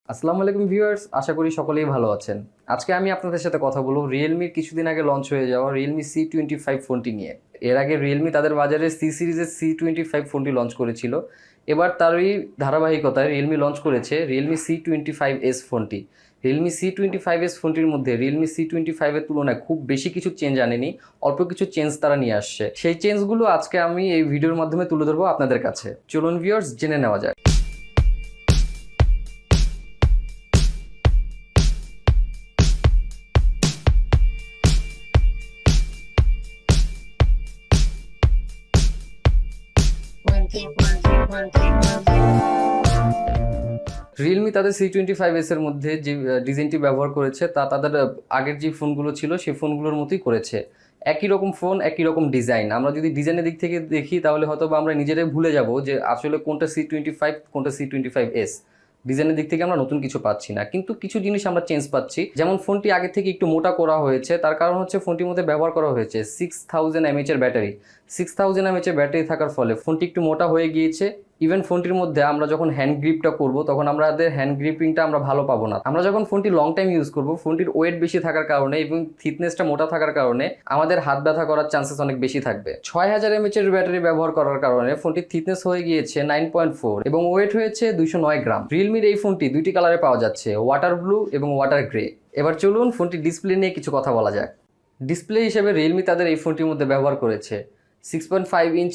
আসসালামু আলাইকুম ভিউয়ার্স, আশা করি সকলেই ভালো আছেন। আজকে আমি আপনাদের সাথে কথা বলবো রিয়েলমির কিছুদিন আগে লঞ্চ হয়ে যাওয়া রিয়েলমি C25 ফোনটি নিয়ে। এর আগে রিয়েলমি তাদের বাজারে সি সিরিজের C25 ফোনটি লঞ্চ করেছিল। এবার তারই ধারাবাহিকতায় রিয়েলমি লঞ্চ করেছে রিয়েলমি C25s ফোনটি। রিয়েলমি C25s ফোনটির মধ্যে রিয়েলমি C25 এর তুলনায় খুব বেশি কিছু চেঞ্জ আনেনি, অল্প কিছু চেঞ্জ তারা নিয়ে আসছে। সেই চেঞ্জগুলো আজকে আমি এই ভিডিওর মাধ্যমে তুলে ধরবো আপনাদের কাছে। চলুন ভিউয়ার্স, জেনে নেওয়া যায়। রিয়েলমি তাদের C25s এর মধ্যে যে ডিজাইনটি ব্যবহার করেছে তা তাদের আগের যে ফোনগুলো ছিল সেই ফোনগুলোর মতোই করেছে। একই রকম ফোন, একই রকম ডিজাইন। আমরা যদি ডিজাইনের দিক থেকে দেখি তাহলে হয়তো বা আমরা নিজেরাই ভুলে যাব যে আসলে কোনটা C25, কোনটা C25s। ডিজাইনের দিক থেকে আমরা নতুন কিছু পাচ্ছি না, কিন্তু কিছু জিনিস আমরা চেঞ্জ পাচ্ছি। যেমন ফোনটি আগে থেকে একটু মোটা করা হয়েছে, তার কারণ হচ্ছে ফোনটির মধ্যে ব্যবহার করা হয়েছে 6000 mAh এর ব্যাটারি। 6000 mAh এর ব্যাটারি থাকার ফলে ফোনটি একটু মোটা হয়ে গিয়েছে। ইভেন ফোনটির মধ্যে আমরা যখন হ্যান্ড গ্রিপটা করব তখন আমাদের হ্যান্ড গ্রিপিংটা আমরা ভালো পাবো না। আমরা যখন ফোনটি লং টাইম ইউজ করব, ফোনটির ওয়েট বেশি থাকার কারণে এবং থিকনেসটা মোটা থাকার কারণে আমাদের হাত ব্যথা করার চান্সেস অনেক বেশি থাকবে। 6000 mAh এর ব্যাটারি ব্যবহার করার কারণে ফোনটির থিকনেস হয়ে গিয়েছে 9.4 এবং ওয়েট হয়েছে 209 গ্রাম। রিয়েলমির এই ফোনটি দুইটি কালারে পাওয়া যাচ্ছে, ওয়াটার ব্লু এবং ওয়াটার গ্রে। এবার চলুন ফোনটি ডিসপ্লে নিয়ে কিছু কথা বলা যাক। ডিসপ্লে হিসেবে রিয়েলমি তাদের এই ফোনটির মধ্যে ব্যবহার করেছে 6.5 ইঞ্চ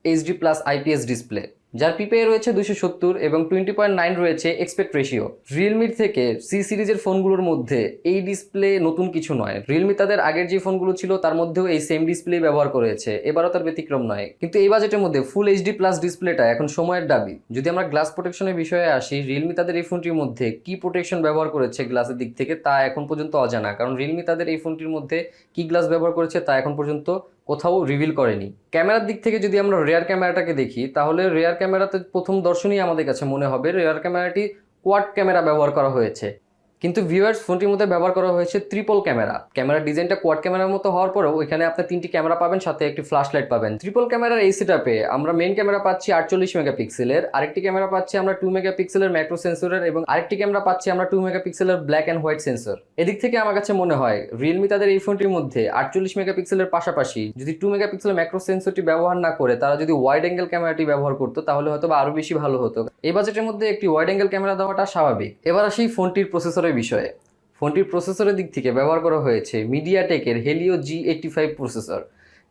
HD+ IPS ডিসপ্লে, যার পিপিআই রয়েছে 270 এবং 20.9 রয়েছে এক্সপেক্ট রেশিও। রিয়েলমির থেকে সি সিরিজের ফোনগুলোর মধ্যে এই ডিসপ্লে নতুন কিছু নয়। রিয়েলমি তাদের আগের যে ফোনগুলো ছিল তার মধ্যেও এই সেম ডিসপ্লে ব্যবহার করেছে, এবারও তার ব্যতিক্রম নয়। কিন্তু এই বাজেটের মধ্যে ফুল HD+ ডিসপ্লেটা এখন সময়ের দাবি। যদি আমরা গ্লাস প্রোটেকশনের বিষয়ে আসি, রিয়েলমি তাদের এই ফোনটির মধ্যে কি প্রোটেকশন ব্যবহার করেছে গ্লাসের দিক থেকে তা এখন পর্যন্ত অজানা, কারণ রিয়েলমি তাদের এই ফোনটির মধ্যে কি গ্লাস ব্যবহার করেছে তা এখন পর্যন্ত কোথাও রিভিল করেনি। ক্যামেরার দিক থেকে যদি আমরা রেয়ার ক্যামেরাটাকে দেখি, তাহলে রেয়ার ক্যামেরাতে প্রথম দর্শনই আমাদের কাছে মনে হবে রেয়ার ক্যামেরাটি কোয়াড ক্যামেরা ব্যবহার করা হয়েছে। কিন্তু ভিউয়ার্স, ফোনটির মধ্যে ব্যবহার করা হয়েছে ট্রিপল ক্যামেরা। ক্যামেরার ডিজাইনটা কোয়াড ক্যামেরার মতো হওয়ার পরেও এখানে আপনি 3টি ক্যামেরা পাবেন, সাথে একটি ফ্ল্যাশ লাইট পাবেন। ট্রিপল ক্যামেরার এই সেটআপে আমরা মেইন ক্যামেরা পাচ্ছি 48 মেগাপিক্সেলের, আরেকটি ক্যামেরা পাচ্ছি আমরা 2 মেগাপিক্সেলের ম্যাক্রো সেন্সরের এবং আরেকটি ক্যামেরা পাচ্ছি আমরা 2 মেগাপিক্সেলের ব্ল্যাক অ্যান্ড হোয়াইট সেন্সর। এদিক থেকে আমার কাছে মনে হয় রিয়েলমি তাদের এই ফোনটির মধ্যে 48 মেগাপিক্সেলের পাশাপাশি যদি 2 মেগাপিক্সেলের ম্যাক্রো সেন্সরটি ব্যবহার না করে তারা যদি ওয়াইড অ্যাঙ্গেল ক্যামেরাটি ব্যবহার করতো তাহলে হয়তো আরো বেশি ভালো হতো। এই বাজেটের মধ্যে একটি ওয়াইড অ্যাঙ্গেল ক্যামেরা দেওয়াটা স্বাভাবিক। এবার আসি ফোনটির প্রসেসরের বিষয়ে। ফোনটির প্রসেসরের দিক থেকে ব্যবহার করা হয়েছে মিডিয়াটেকের Helio G85 processor.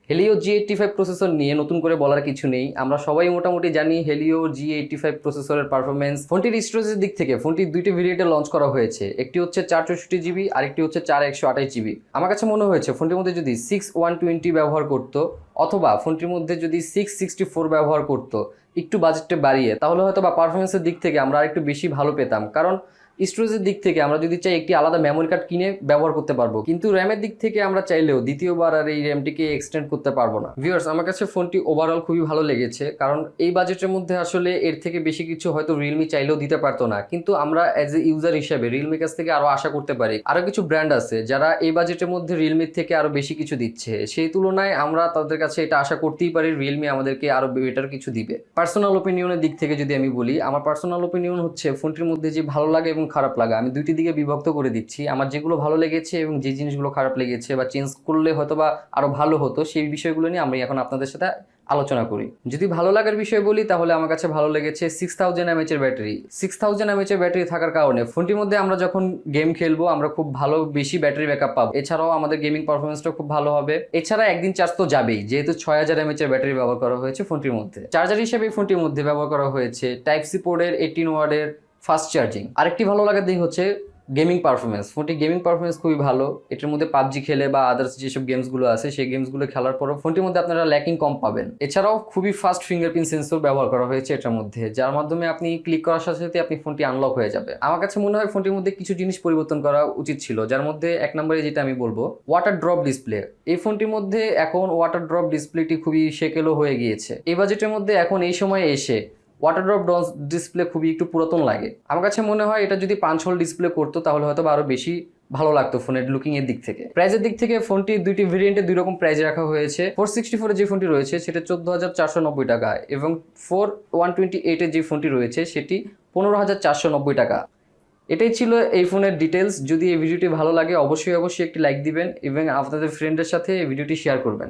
Helio G85 processor নিয়ে নতুন করে বলার কিছু নেই, আমরা সবাই মোটামুটি জানি হেলিও G85 প্রসেসরের পারফরমেন্স। ফোনটির স্টোরেজের দিক থেকে ফোনটি দুইটি ভেরিয়েন্টে লঞ্চ করা হয়েছে, একটি হচ্ছে 464GB আরেকটি হচ্ছে 4128GB। আমার কাছে মনে হয়েছে ফোনটির মধ্যে যদি 6120 ব্যবহার করতো অথবা ফোনটির মধ্যে যদি 664 ব্যবহার করতো একটু বাজেটটা বাড়িয়ে, তাহলে হয়তো বা পারফরমেন্সের দিক থেকে আমরা আরেকটু বেশি ভালো পেতাম। কারণ স্টোরেজের দিক থেকে আমরা যদি চাই একটি আলাদা মেমোরি কার্ড কিনে ব্যবহার করতে পারবো, কিন্তু র্যামের দিক থেকে আমরা চাইলেও দ্বিতীয়বার আর এই র্যামটিকে এক্সটেন্ড করতে পারবো না। ভিউয়ার্স, আমার কাছে ফোনটি ওভারঅল খুবই ভালো লেগেছে, কারণ এই বাজেটের মধ্যে আসলে এর থেকে বেশি কিছু হয়তো রিয়েলমি চাইলেও দিতে পারতো না, কিন্তু আমরা অ্যাজ এ ইউজার হিসেবে রিয়েলমির কাছ থেকে আরো আশা করতে পারি। আরো কিছু ব্র্যান্ড আছে যারা এই বাজেটের মধ্যে রিয়েলমির থেকে আরো বেশি কিছু দিচ্ছে, সেই তুলনায় আমরা তাদের কাছে এটা আশা করতেই পারি রিয়েলমি আমাদেরকে আরো বেটার কিছু দিবে। পার্সোনাল ওপিনিয়নের দিক থেকে যদি আমি বলি, আমার পার্সোনাল ওপিনিয়ন হচ্ছে ফোনটির মধ্যে যে ভালো লাগে এবং খারাপ লাগা আমি দুইটি দিকে বিভক্ত করে দিচ্ছি। আমার যেগুলো ভালো লেগেছে এবং যে জিনিসগুলো খারাপ লেগেছে বা চেঞ্জ করলে হয়তো বা আরো ভালো হতো, সেই বিষয়গুলো নিয়ে আমি এখন আপনাদের সাথে আলোচনা করি। যদি ভালো লাগার বিষয় বলি, তাহলে আমার কাছে ভালো লেগেছে 6000 mAh এর ব্যাটারি। 6000 mAh এর ব্যাটারি থাকার কারণে ফোনটির মধ্যে আমরা যখন গেম খেলবো আমরা খুব ভালো বেশি ব্যাটারি ব্যাকআপ পাবো। এছাড়াও আমাদের গেমিং পারফরমেন্সটা খুব ভালো হবে। এছাড়া একদিন চার্জ তো যাবেই, যেহেতু 6000 mAh এর ব্যাটারি ব্যবহার করা হয়েছে ফোনটির মধ্যে। চার্জার হিসেবে ফোনটির মধ্যে ব্যবহার করা হয়েছে টাইপ সি পোর্টের 18 ওয়াটের ফাস্ট চার্জিং। আরেকটি ভালো লাগার দিক হচ্ছে গেমিং পারফরমেন্স। ফোনটি গেমিং পারফরমেন্স খুবই ভালো। এটার মধ্যে পাবজি খেলে বা আদার্স যেসব গেমসগুলো আছে সেই গেমসগুলো খেলার পরও ফোনটির মধ্যে আপনারা ল্যাকিং কম পাবেন। এছাড়াও খুবই ফাস্ট ফিঙ্গারপ্রিন্ট সেন্সর ব্যবহার করা হয়েছে এটার মধ্যে, যার মাধ্যমে আপনি ক্লিক করার সাথে সাথে আপনি ফোনটি আনলক হয়ে যাবে। আমার কাছে মনে হয় ফোনটির মধ্যে কিছু জিনিস পরিবর্তন করা উচিত ছিল, যার মধ্যে এক নম্বরে যেটা আমি বলবো ওয়াটার ড্রপ ডিসপ্লে। এই ফোনটির মধ্যে এখন ওয়াটার ড্রপ ডিসপ্লেটি খুবই সেকেলো হয়ে গিয়েছে। এই বাজেটের মধ্যে এখন এই সময়ে এসে ওয়াটার ড্রপ ডিসপ্লে খুবই একটু পুরাতন লাগে। আমার কাছে মনে হয় এটা যদি 5 হোল ডিসপ্লে করতো তাহলে হয়তো আরো বেশি ভালো লাগতো ফোনের লুকিং এর দিক থেকে। প্রাইসের দিক থেকে ফোনটি দুইটি ভেরিয়েন্টে দুই রকম প্রাইস রাখা হয়েছে। 464 এর যে ফোনটি রয়েছে সেটা 14,490 টাকা এবং 4128 এর যে ফোনটি রয়েছে সেটি 15,490 টাকা। এটাই ছিল এই ফোনের ডিটেলস। যদি এই ভিডিওটি ভালো লাগে অবশ্যই একটি লাইক দিবেন এবং আপনাদের ফ্রেন্ডের সাথে এই ভিডিওটি শেয়ার করবেন।